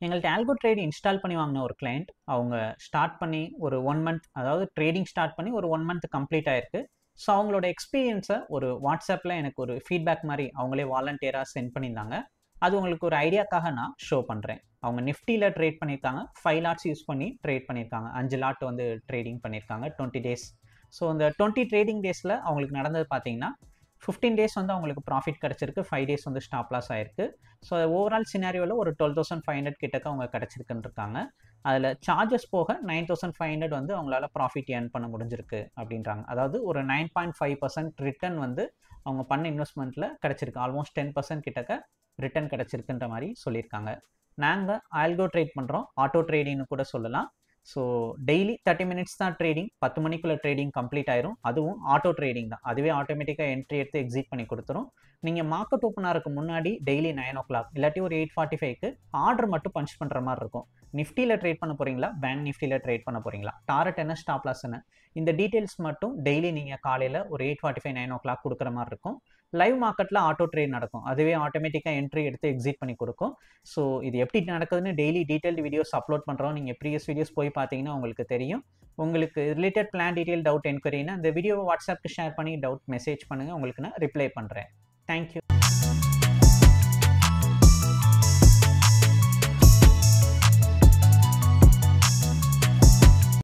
எங்கள்ட்ட algo trade install பண்ணி வாங்கின ஒரு கிளையண்ட் அவங்க ஸ்டார்ட் பண்ணி ஒரு 1 மந்த், அதாவது ட்ரேடிங் ஸ்டார்ட் பண்ணி ஒரு 1 மந்த் கம்ப்ளீட் ஆயிருக்கு. ஸோ அவங்களோட எக்ஸ்பீரியன்ஸை ஒரு வாட்ஸ்அப்பில் எனக்கு ஒரு ஃபீட்பேக் மாதிரி அவங்களே வாலண்டியராக சென்ட் பண்ணியிருந்தாங்க. அது உங்களுக்கு ஒரு ஐடியாக்காக நான் ஷோ பண்ணுறேன். அவங்க நிஃப்டியில் ட்ரேட் பண்ணியிருக்காங்க, 5 லாட்ஸ் யூஸ் பண்ணி ட்ரேட் பண்ணியிருக்காங்க, 5 லாட் வந்து ட்ரேடிங் பண்ணியிருக்காங்க 20 டேஸ். ஸோ இந்த 20 ட்ரேடிங் டேஸில் அவங்களுக்கு நடந்தது பார்த்தீங்கன்னா 15 டேஸ் வந்து அவங்களுக்கு ப்ராஃபிட் கிடச்சிருக்கு, 5 டேஸ் வந்து ஸ்டாப் லாஸ் ஆயிருக்கு. ஸோ ஓவரால் சினாரியோவில் ஒரு 12,500 கிட்டக்க அவங்க கிடச்சிருக்குன்னு இருக்காங்க. அதில் சார்ஜஸ் போக 9,500 வந்து அவங்களால ப்ராஃபிட் ஏர்ன் பண்ண முடிஞ்சிருக்கு அப்படின்றாங்க. அதாவது ஒரு 9.5% ரிட்டர்ன் வந்து அவங்க பண்ண இன்வெஸ்ட்மெண்ட்டில் கிடச்சிருக்கு. ஆல்மோஸ்ட் 10% கிட்டக்க ரிட்டர்ன் கிடச்சிருக்குன்ற மாதிரி சொல்லியிருக்காங்க. நாங்கள் ஆல்கோ ட்ரேட் பண்ணுறோம், ஆட்டோ ட்ரேடிங்னு கூட சொல்லலாம். ஸோ டெய்லி 30 மினிட்ஸ் தான் ட்ரேடிங், 10 மணிக்குள்ளே ட்ரேடிங் கம்ப்ளீட் ஆயிரும். அதுவும் ஆட்டோ ட்ரேடிங் தான், அதுவே ஆட்டோமேட்டிக்காக என்ட்ரி எடுத்து எக்ஸிட் பண்ணி கொடுத்துரும். நீங்கள் மார்க்கெட் ஓப்பன் ஆகிறதுக்கு முன்னாடி டெய்லி 9 o'clock இல்லாட்டி ஒரு 8:45க்கு ஆர்டர் மட்டும் பஞ்ச் பண்ணுற மாதிரி இருக்கும். நிஃப்டியில் ட்ரேட் பண்ண போகிறீங்களா, பேங்க் நிஃப்டியில் ட்ரேட் பண்ண போகிறீங்களா, டாரட் என்ன, ஸ்டாப் லாஸ் என்ன, இந்த டீட்டெயில்ஸ் மட்டும் டெய்லி நீங்கள் காலையில் ஒரு 8:45 9 o'clock கொடுக்குற மாதிரி இருக்கும். லைவ் மார்க்கெட்டில் ஆட்டோ ட்ரேட் நடக்கும், அதுவே ஆட்டோமேட்டிக்காக என்ட்ரி எடுத்து எக்ஸிட் பண்ணி கொடுக்கும். ஸோ இது எப்படி நடக்குதுன்னு டெய்லி டீட்டெயில்டு வீடியோஸ் அப்லோட் பண்ணுறோம். நீங்கள் ப்ரீவியஸ் வீடியோஸ் போய் பார்த்தீங்கன்னா உங்களுக்கு தெரியும். உங்களுக்கு ரிலேட்டட் பிளான் டீட்டெயில் டவுட் என்கொயரினா இந்த வீடியோவை வாட்ஸ்அப்புக்கு ஷேர் பண்ணி டவுட் மெசேஜ் பண்ணுங்கள், உங்களுக்கு நான் ரிப்ளை பண்ணுறேன். தேங்க்யூ.